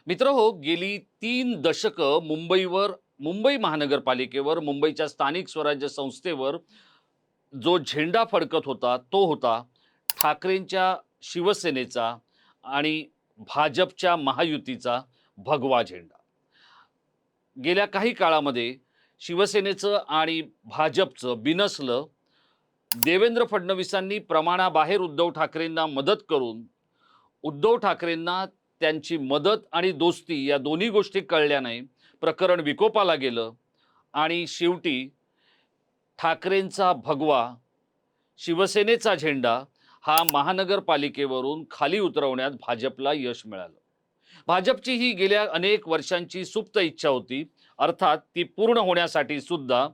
मित्रहो, गेली 3 दशक मुंबई महानगरपालिकेवर, मुंबईच्या स्थानिक स्वराज्य संस्थेवर जो झेंडा फडकत होता, तो होता ठाकरेंच्या शिवसेनेचा आणि भाजपच्या महायुतीचा भगवा झेंडा. गेल्या काही काळामध्ये शिवसेनेचं आणि भाजपचं बिनसलं. देवेंद्र फडणवीसांनी प्रमाणाबाहेर उद्धव ठाकरेंना मदत करून उद्धव ठाकरेंना त्यांची मदत आणि दोस्ती या दोन्ही गोष्टी कळल्या नाही. प्रकरण विकोपाला गेलं आणि शेवटी ठाकरेंचा भगवा, शिवसेनेचा झेंडा हा महानगरपालिकेवरून खाली उतरवण्यात भाजपला यश मिळालं. भाजपची ही गेल्या अनेक वर्षांची सुप्त इच्छा होती. अर्थात ती पूर्ण होण्यासाठी सुद्धा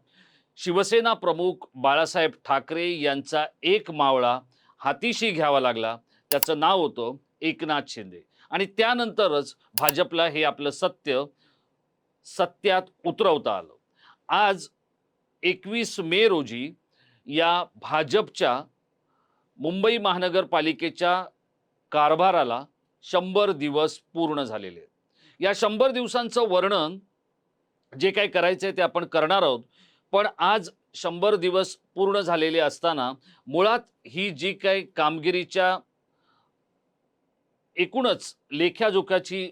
शिवसेना प्रमुख बाळासाहेब ठाकरे यांचा एक मावळा हातीशी घ्यावा लागला. त्याचं नाव होतं एकनाथ शिंदे. आणि त्यानंतरच भाजपला हे आपलं सत्य सत्यात उतरवता आलं. आज 21 मे रोजी या भाजपच्या मुंबई महानगरपालिकेच्या कारभाराला 100 दिवस पूर्ण झालेले आहेत. या 100 दिवसांचं वर्णन जे काही करायचंय ते आपण करणार आहोत. पण आज 100 दिवस पूर्ण झालेले असताना मुळात ही जी काही कामगिरीच्या एकूणच लेख्याजोखाची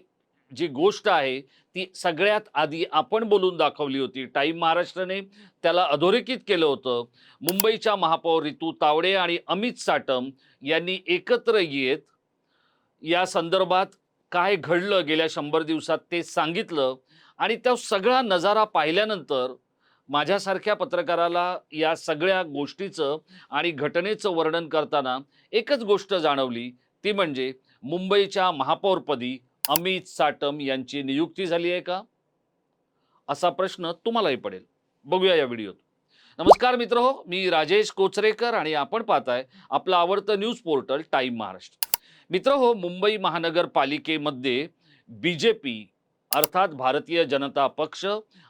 जी गोष्ट आहे ती सगळ्यात आधी आपण बोलून दाखवली होती. टाइम महाराष्ट्राने त्याला अधोरेखित केलं होतं. मुंबईच्या महापौर रितू तावडे आणि अमित साटम यांनी एकत्र येत या संदर्भात काय घडलं गेल्या 100 दिवसात ते सांगितलं. आणि त्या सगळा नजारा पाहिल्यानंतर माझ्यासारख्या पत्रकाराला या सगळ्या गोष्टीचं आणि घटनेचं वर्णन करताना एकच गोष्ट जाणवली, ती म्हणजे मुंबईच्या महापौरपदी अमित साटम यांची नियुक्ती झाली आहे का, असा प्रश्न तुम्हालाही पडेल. बघूया या व्हिडिओत. नमस्कार मित्रहो, मी राजेश कोचरेकर आणि आपण पाहताय आपलं आवडतं न्यूज पोर्टल टाइम महाराष्ट्र. मित्रहो, मुंबई महानगरपालिकेमध्ये बीजेपी अर्थात भारतीय जनता पक्ष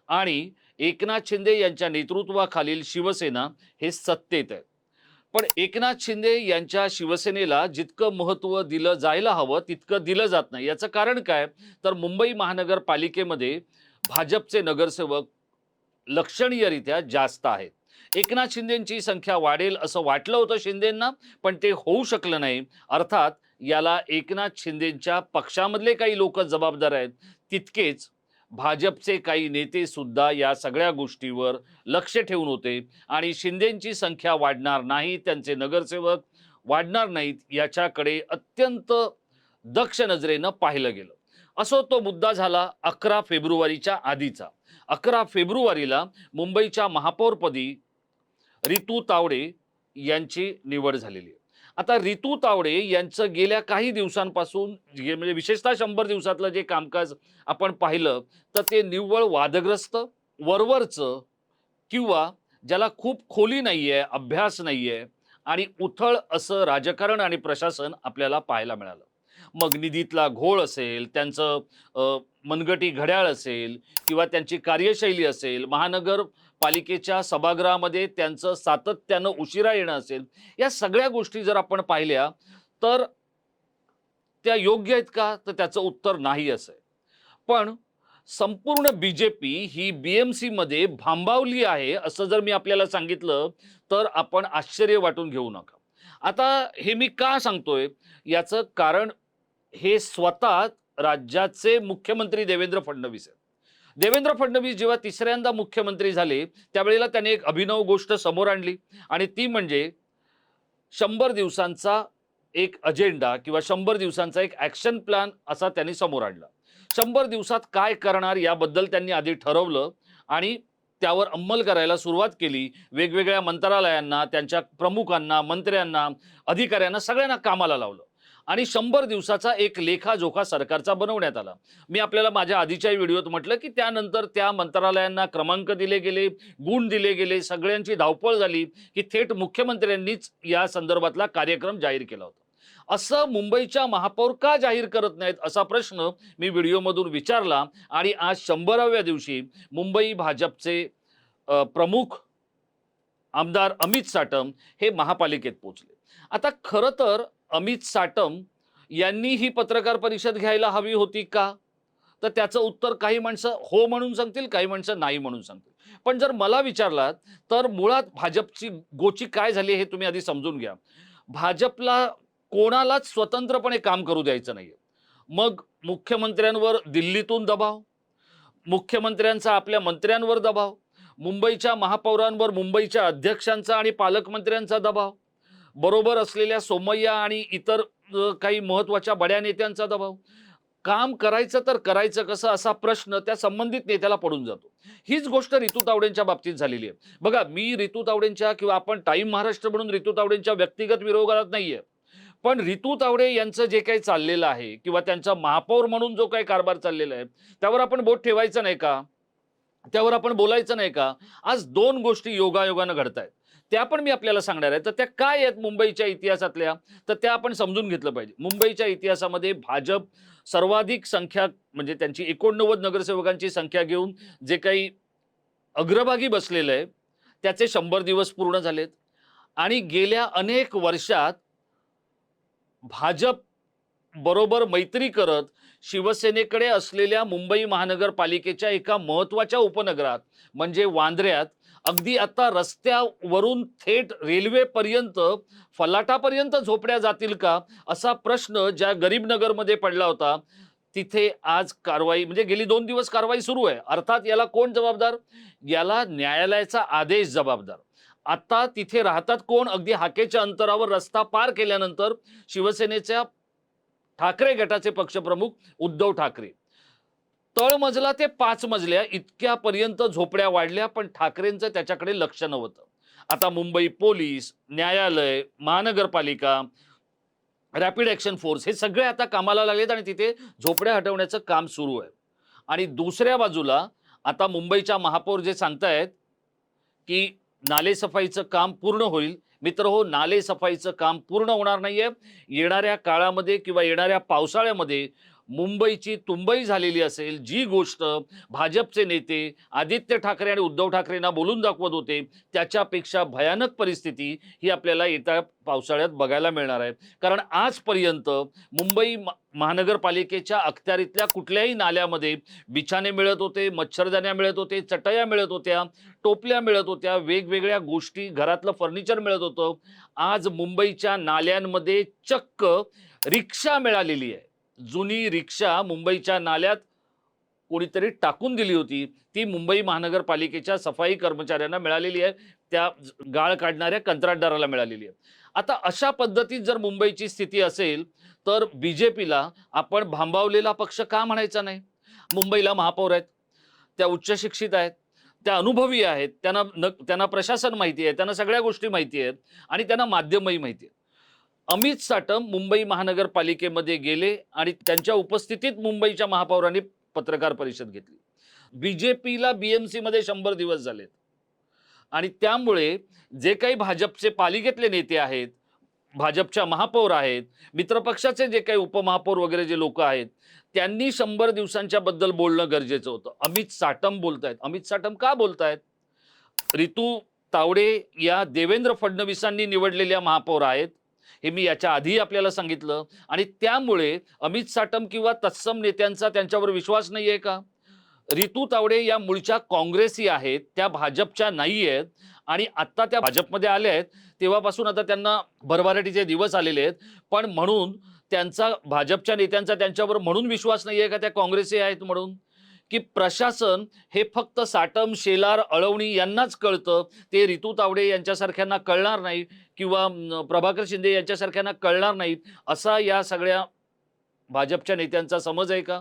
आणि एकनाथ शिंदे यांच्या नेतृत्वाखालील शिवसेना हे सत्तेत आहेत. पण एकनाथ शिंदे यांच्या शिवसेनेला जितकं महत्त्व दिलं जायला हवं तितकं दिलं जात नाही. याचं कारण काय, तर मुंबई महानगरपालिकेमध्ये भाजपचे नगरसेवक लक्षणीयरित्या जास्त आहेत. एकनाथ शिंदेंची संख्या वाढेल असं वाटलं होतं शिंदेंना, पण ते होऊ शकलं नाही. अर्थात याला एकनाथ शिंदेंच्या पक्षामधले काही लोक जबाबदार आहेत, तितकेच भाजपचे काही नेते सुद्धा या सगळ्या गोष्टीवर लक्ष ठेवून होते. आणि शिंदेंची संख्या वाढणार नाही, त्यांचे नगरसेवक वाढणार नाहीत, याच्याकडे अत्यंत दक्ष नजरेनं पाहिलं गेलं. असो, तो मुद्दा झाला 11 फेब्रुवारीच्या आधीचा. 11 फेब्रुवारीला मुंबईच्या महापौरपदी रितू तावडे यांची निवड झालेली आहे. आता रितू तावडे यांचं गेल्या काही दिवसांपासून म्हणजे विशेषतः 100 दिवसातलं जे कामकाज आपण पाहिलं तर ते निव्वळ वादग्रस्त, वरवरचं किंवा ज्याला खूप खोली नाहीये, अभ्यास नाहीये आणि उथळ असं राजकारण आणि प्रशासन आपल्याला पाहायला मिळालं. मग निधीतला घोळ असेल, त्यांचं मनगटी घड्याळ असेल किंवा त्यांची कार्यशैली असेल, महानगरपालिकेच्या सभागृहामध्ये त्यांचं सातत्यानं उशिरा येणं असेल, या सगळ्या गोष्टी जर आपण पाहिल्या तर त्या योग्य आहेत का, तर त्याचं उत्तर नाही असं आहे. पण संपूर्ण बीजेपी ही बीएमसी मध्ये भांबावली आहे असं जर मी आपल्याला सांगितलं तर आपण आश्चर्य वाटून घेऊ नका. आता हे मी का सांगतोय, याचं कारण हे स्वतः राज्याचे मुख्यमंत्री देवेंद्र फडणवीस आहेत. देवेंद्र फडणवीस जेव्हा तिसऱ्यांदा मुख्यमंत्री झाले त्यावेळेला त्याने एक अभिनव गोष्ट समोर आणली आणि ती म्हणजे 100 दिवसांचा एक अजेंडा किंवा 100 दिवसांचा एक ॲक्शन प्लॅन असा त्यांनी समोर आणला. 100 दिवसात काय करणार याबद्दल त्यांनी आधी ठरवलं आणि त्यावर अंमल करायला सुरुवात केली. वेगवेगळ्या मंत्रालयांना, त्यांच्या प्रमुखांना, मंत्र्यांना, अधिकाऱ्यांना सगळ्यांना कामाला लावलं आणि 100 दिवसाचा एक लेखाजोखा सरकारचा बनवण्यात आला. मी आपल्याला माझ्या आधीच्या व्हिडिओत म्हटलं की त्यानंतर त्या मंत्रालयांना क्रमांक दिले गेले, गुण दिले गेले, सगळ्यांची धावपळ झाली की थेट मुख्यमंत्र्यांनीच या संदर्भातला कार्यक्रम जाहीर केला होता. असं मुंबईच्या महापौर का जाहीर करत नाहीत असा प्रश्न मी व्हिडिओमधून विचारला आणि आज 100व्या दिवशी मुंबई भाजपचे प्रमुख आमदार अमित साटम हे महापालिकेत पोहोचले. आता खरं तर अमित साटम यांनी ही पत्रकार परिषद घ्यायला हवी होती का, तर त्याचं उत्तर काही माणसं हो म्हणून सांगतील, काही माणसं नाही म्हणून सांगतील. पण जर मला विचारलात तर मुळात भाजपची गोची काय झाली हे तुम्ही आधी समजून घ्या. भाजपला कोणालाच स्वतंत्रपणे काम करू द्यायचं नाहीये. मग मुख्यमंत्र्यांवर दिल्लीतून दबाव, मुख्यमंत्र्यांचा आपल्या मंत्र्यांवर दबाव, मुंबईच्या महापौरांवर मुंबईच्या अध्यक्षांचा आणि पालकमंत्र्यांचा दबाव, बरोबर असलेल्या सोमय्या आणि इतर काही महत्त्वाच्या बड्या नेत्यांचा दबाव. काम करायचं तर करायचं कसं असा प्रश्न त्या संबंधित नेत्याला पडून जातो. हीच गोष्ट रितू तावडेंच्या बाबतीत झालेली आहे. बघा, मी रितू तावडेंच्या किंवा आपण टाईम महाराष्ट्र म्हणून रितू तावडेंच्या व्यक्तिगत विरोधात नाहीये. पण रितू तावडे यांचं जे काही चाललेलं आहे किंवा त्यांचा महापौर म्हणून जो काही कारभार चाललेला आहे, त्यावर आपण बोट ठेवायचं नाही का? त्यावर आपण बोलायचं नाही का? आज 2 गोष्टी योगायोगानं घडतायत. त्या पण मी आपल्याला सांगणार आहे. तर त्या काय आहेत मुंबईच्या इतिहासातल्या? तर त्या आपण समजून घेतलं पाहिजे. मुंबईच्या इतिहासामध्ये भाजप सर्वाधिक संख्या म्हणजे त्यांची 89 नगरसेवकांची संख्या घेऊन जे काही अग्रभागी बसलेलं आहे, त्याचे 100 दिवस पूर्ण झालेत आणि गेल्या अनेक वर्षात भाजप बरोबर मैत्री करत शिवसेनेकडे असलेल्या मुंबई महानगरपालिकेच्या एका महत्त्वाच्या उपनगरात म्हणजे वांद्र्यात अगदी आता रस्त्यावरून थेट रेल्वेपर्यंत फलाटापर्यंत झोपड्या जातील का असा प्रश्न ज्या गरीब नगरमध्ये पडला होता, तिथे आज कारवाई म्हणजे गेली 2 दिवस कारवाई सुरू आहे. अर्थात याला कोण जबाबदार? याला न्यायालयाचा आदेश जबाबदार. आता तिथे राहतात कोण? अगदी हाकेच्या अंतरावर रस्ता पार केल्यानंतर शिवसेनेच्या ठाकरे गटाचे पक्षप्रमुख उद्धव ठाकरे. तळमजला ते 5 मजल्या इतक्यापर्यंत झोपड्या वाढल्या, पण ठाकरेंचं त्याच्याकडे लक्ष नव्हतं. आता मुंबई पोलीस, न्यायालय, महानगरपालिका, रॅपिड ॲक्शन फोर्स हे सगळे आता कामाला लागलेत आणि तिथे झोपड्या हटवण्याचं काम सुरू आहे. आणि दुसऱ्या बाजूला आता मुंबईच्या महापौर जे सांगतायत की नालेसफाईचं काम पूर्ण होईल. मित्रहो, नालेसफाईचं काम पूर्ण होणार नाहीये. येणाऱ्या काळामध्ये किंवा येणाऱ्या पावसाळ्यामध्ये मुंबईची तुंबई झालेली असेल. जी गोष्ट भाजपचे नेते आदित्य ठाकरे आणि उद्धव ठाकरेंना बोलून दाखवत होते, त्याच्यापेक्षा भयानक परिस्थिती ही आपल्याला येत्या पावसाळ्यात बघायला मिळणार आहे. कारण आजपर्यंत मुंबई महानगरपालिकेच्या अखत्यारीतल्या कुठल्याही नाल्यामध्ये बिछाने मिळत होते, मच्छरदाण्या मिळत होते, चटया मिळत होत्या, टोपल्या मिळत होत्या, वेगवेगळ्या गोष्टी, घरातलं फर्निचर मिळत होतं. आज मुंबईच्या नाल्यांमध्ये चक्क रिक्षा मिळालेली आहे. जुनी रिक्षा मुंबईच्या नाल्यात कोणीतरी टाकून दिली होती, ती मुंबई महानगरपालिकेच्या सफाई कर्मचाऱ्यांना मिळालेली आहे. त्या गाळ काढणाऱ्या कंत्राटदाराला मिळालेली आहे. आता अशा पद्धतीत जर मुंबईची स्थिती असेल तर बीजेपीला आपण भांबावलेला पक्ष का म्हणायचा नाही? मुंबईला महापौर आहेत, त्या उच्च शिक्षित आहेत, त्या अनुभवी आहेत, त्यांना प्रशासन माहिती आहे, त्यांना सगळ्या गोष्टी माहिती आहेत आणि त्यांना माध्यमही माहिती आहे. अमित साटम मुंबई महानगरपालिकेमध्ये गेले आणि त्यांच्या उपस्थितीत मुंबईच्या महापौरांनी पत्रकार परिषद घेतली. बीजेपीला बीएमसी मध्ये 100 दिवस झालेत आणि त्यामुळे जे काही भाजपचे पालिकेतले नेते आहेत, भाजपच्या महापौर आहेत, मित्रपक्षाचे जे काही उपमहापौर वगैरे जे लोक आहेत, त्यांनी 100 दिवसांच्या बद्दल बोलणं गरजेचं होतं. अमित साटम बोलतायत. अमित साटम का बोलतायत? रितू तावडे या देवेंद्र फडणवीसांनी निवडलेल्या महापौर आहेत, हे मी याच्या आधी आपल्याला सांगितलं. आणि त्यामुळे अमित साटम किंवा तत्सम नेत्यांचा त्यांच्यावर विश्वास नाहीये का? रितू तावडे या मूळच्या काँग्रेसी आहेत, त्या भाजपच्या नाही आहेत आणि आत्ता त्या भाजपमध्ये आल्या आहेत तेव्हापासून आता त्यांना भरभराटीचे दिवस आलेले आहेत. पण म्हणून त्यांचा भाजपच्या नेत्यांचा त्यांच्यावर म्हणून विश्वास नाहीये का त्या काँग्रेसी आहेत म्हणून? की प्रशासन हे फक्त साटम, शेलार, अळवणी यांनाच कळतं, ते रितू तावडे यांच्यासारख्यांना कळणार नाही किंवा प्रभाकर शिंदे यांच्यासारख्यांना कळणार नाही, असा या सगळ्या भाजपच्या नेत्यांचा समज आहे का?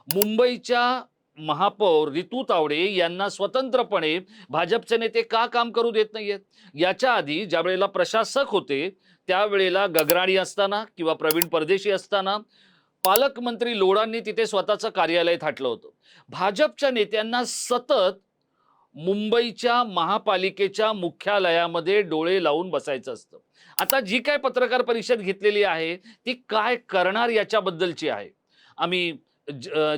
मुंबईच्या महापौर रितू तावडे यांना स्वतंत्रपणे भाजपचे नेते का काम करू देत नाहीयेत? याच्या आधी ज्या वेळेला प्रशासक होते त्यावेळेला गगराणी असताना किंवा प्रवीण परदेशी असताना पालकमंत्री लोढांनी तिथे स्वतःचं कार्यालय थाटलं होतं. भाजपच्या नेत्यांना सतत मुंबईच्या महापालिकेच्या मुख्यालयामध्ये डोळे लावून बसायचं असतं. आता जी काय पत्रकार परिषद घेतलेली आहे ती काय करणार याच्याबद्दलची आहे. आम्ही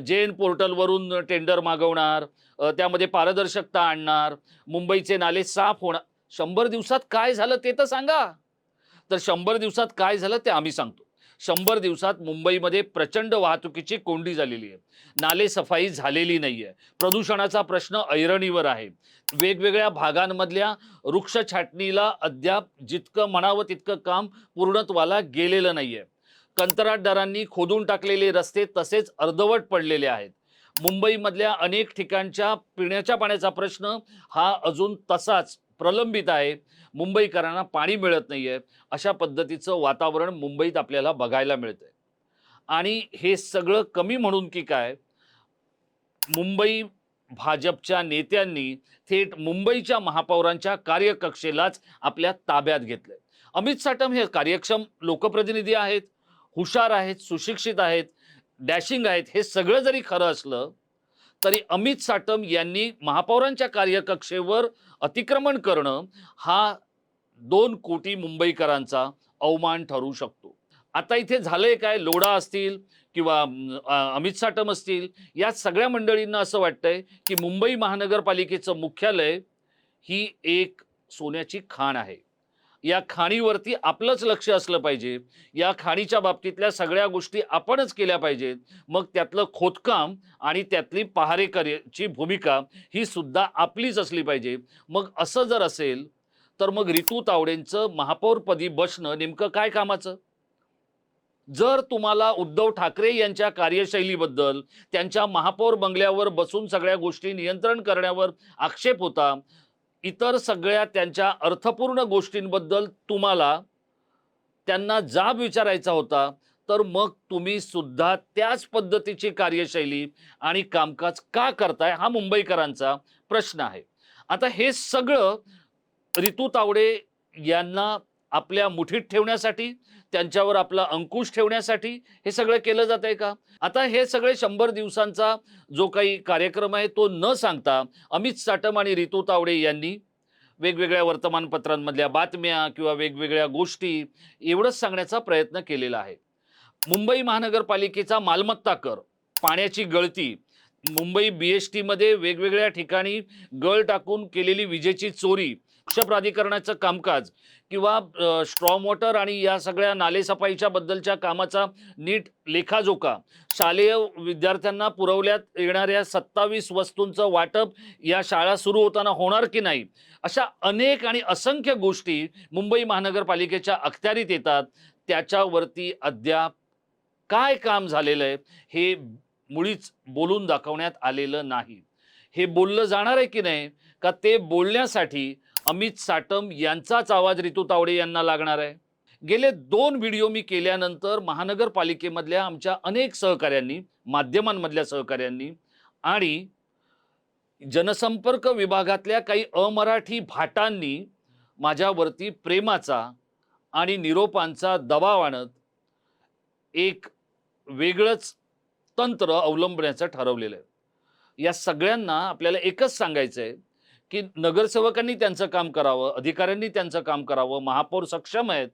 जेन पोर्टलवरून टेंडर मागवणार, त्यामध्ये पारदर्शकता आणणार, मुंबईचे नाले साफ होणार. 100 दिवसात काय झालं ते तर सांगा. तर 100 दिवसात काय झालं ते आम्ही सांगतो. 100 दिवसात मुंबईमध्ये प्रचंड वाहतुकीची कोंडी झालेली आहे, नाले सफाई झालेली नाहीये, प्रदूषणाचा प्रश्न ऐरणीवर आहे, वेगवेगळ्या भागांमधल्या वृक्ष छाटणीला अद्याप जितकं म्हणावं तितकं काम पूर्णत्वाला गेलेलं नाहीये, कंत्राटदारांनी खोदून टाकलेले रस्ते तसेच अर्धवट पडलेले आहेत, मुंबईमधल्या अनेक ठिकाणच्या पिण्याच्या पाण्याचा प्रश्न हा अजून तसाच प्रलंबित आहे, मुंबईकरांना पाणी मिळत नाहीये, अशा पद्धतीचं वातावरण मुंबईत आपल्याला बघायला मिळतंय। आणि हे सगळं कमी म्हणून की काय, मुंबई भाजपच्या नेत्यांनी थेट मुंबईच्या महापौरांच्या कार्यकक्षेलाच आपल्या ताब्यात घेतलंय। अमित साटम हे कार्यक्षम लोकप्रतिनिधी आहेत, हुशार आहेत, सुशिक्षित आहेत, डॅशिंग आहेत, हे सगळं जरी खरं असलं तरी अमित साटम यांनी महापौरांच्या कार्यकक्षेवर अतिक्रमण करणं हा 2 कोटी मुंबईकरांचा अवमान ठरू शकतो। आता इथे झालंय काय, लोढा असतील किंवा अमित साटम असतील, या सगळ्या मंडळींना असं वाटतंय की मुंबई महानगरपालिकेचं मुख्यालय ही एक सोन्याची खाण आहे, या खाणीवरती आपलंच लक्ष असलं पाहिजे, या खाणीच्या बाबतीतल्या सगळ्या गोष्टी आपणच केल्या पाहिजेत, मग त्यातलं खोदकाम आणि त्यातली पहारेकरीची भूमिका ही सुद्धा आपलीच असली पाहिजे। मग असं जर असेल तर मग रितू तावडेंचं महापौरपदी बसणं नेमकं काय कामाचं? जर तुम्हाला उद्धव ठाकरे यांच्या कार्यशैलीबद्दल, त्यांच्या महापौर बंगल्यावर बसून सगळ्या गोष्टी नियंत्रण करण्यावर आक्षेप होता, इतर सगळ्या त्यांच्या अर्थपूर्ण गोष्टींबद्दल तुम्हाला त्यांना जाब विचारायचा होता, तर मग तुम्ही सुद्धा त्याच पद्धतीची कार्यशैली आणि कामकाज का करताय, हा मुंबईकरांचा प्रश्न आहे। आता हे सगळं रितू तावडे यांना आपल्या मुठीत ठेवण्यासाठी, त्यांच्यावर आपला अंकुश ठेवण्यासाठी हे सगळं केलं जातंय का? आता हे सगळे 100 दिवसांचा जो काही कार्यक्रम आहे तो न सांगता अमित साटम आणि रितू तावडे यांनी वेगवेगळ्या वर्तमानपत्रांमधल्या बातम्या किंवा वेगवेगळ्या गोष्टी एवढंच सांगण्याचा प्रयत्न केलेला आहे। मुंबई महानगरपालिकेचा मालमत्ता कर, पाण्याची गळती, मुंबई BST मध्ये वेगवेगळ्या ठिकाणी गळ टाकून केलेली विजेची चोरी, प्राधिकरणाचं कामकाज किंवा स्ट्रॉम वॉटर आणि या सगळ्या नालेसफाईच्या बद्दलच्या कामाचा नीट लेखाजोखा, शालेय विद्यार्थ्यांना पुरवल्यात येणाऱ्या 27 वस्तूंचं वाटप या शाळा सुरू होताना होणार की नाही, अशा अनेक आणि असंख्य गोष्टी मुंबई महानगरपालिकेच्या अखत्यारीत येतात, त्याच्यावरती अद्याप काय काम झालेलं आहे हे मुळीच बोलून दाखवण्यात आलेलं नाही। हे बोललं जाणार आहे की नाही, का ते बोलण्यासाठी अमित साटम यांचाच आवाज रितू तावडे यांना लागणार आहे? गेले 2 व्हिडिओ मी केल्यानंतर महानगरपालिकेमधल्या आमच्या अनेक सहकाऱ्यांनी, माध्यमांमधल्या सहकाऱ्यांनी आणि जनसंपर्क विभागातल्या काही अमराठी भाटांनी माझ्यावरती प्रेमाचा आणि निरोपांचा दबाव आणत एक वेगळंच तंत्र अवलंबण्याचं ठरवलेलं आहे। या सगळ्यांना आपल्याला एकच सांगायचं आहे की नगरसेवकांनी त्यांचं काम करावं, अधिकाऱ्यांनी त्यांचं काम करावं, महापौर सक्षम आहेत,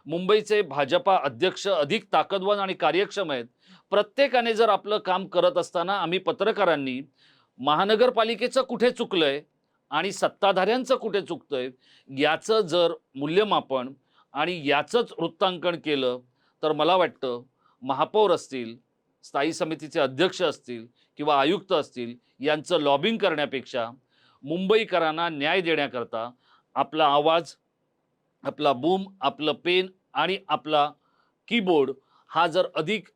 मुंबईचे भाजपा अध्यक्ष अधिक ताकदवान आणि कार्यक्षम आहेत, प्रत्येकाने जर आपलं काम करत असताना आम्ही पत्रकारांनी महानगरपालिकेचं कुठे चुकलंय आणि सत्ताधाऱ्यांचं कुठे चुकतंय याचं जर मूल्यमापन आणि याचंच वृत्तांकन केलं तर मला वाटतं महापौर असतील, स्थायी समितीचे अध्यक्ष असतील किंवा आयुक्त असतील यांचं लॉबिंग करण्यापेक्षा मुंबईकरांना न्याय देण्याकरता आपला आवाज, आपला बूम, आपलं पेन आणि आपला कीबोर्ड हा जर अधिक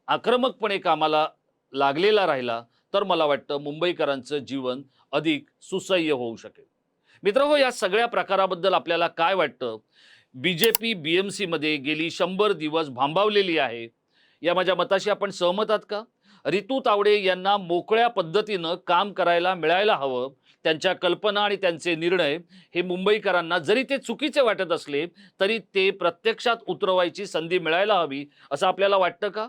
आक्रमकपणे कामाला लागलेला राहिला तर मला वाटतं मुंबईकरांचं जीवन अधिक सुसह्य होऊ शकेल। मित्रहो, या सगळ्या प्रकाराबद्दल आपल्याला काय वाटतं? BJP BMC मध्ये गेली 100 दिवस भांबावलेली आहे, या माझ्या मताशी आपण सहमत आहात का? रितू तावडे यांना मोकळ्या पद्धतीनं काम करायला मिळायला हवं, त्यांच्या कल्पना आणि त्यांचे निर्णय हे मुंबईकरांना जरी ते चुकीचे वाटत असले तरी ते प्रत्यक्षात उतरवायची संधी मिळायला हवी असं आपल्याला वाटतं का?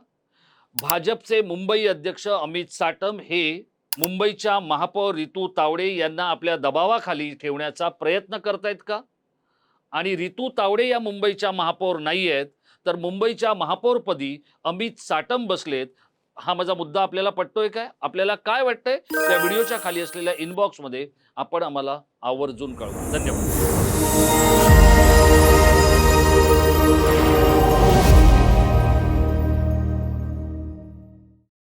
भाजपचे मुंबई अध्यक्ष अमित साटम हे मुंबईच्या महापौर रितू तावडे यांना आपल्या दबावाखाली ठेवण्याचा प्रयत्न करतायत का? आणि रितू तावडे या मुंबईच्या महापौर नाही आहेत तर मुंबईच्या महापौरपदी अमित साटम बसलेत, हा माझा मुद्दा आपल्याला पटतोय काय? आपल्याला काय वाटतंय? त्या व्हिडिओच्या खाली असलेल्या इनबॉक्समध्ये आपण आम्हाला आवर्जून कळवा। धन्यवाद।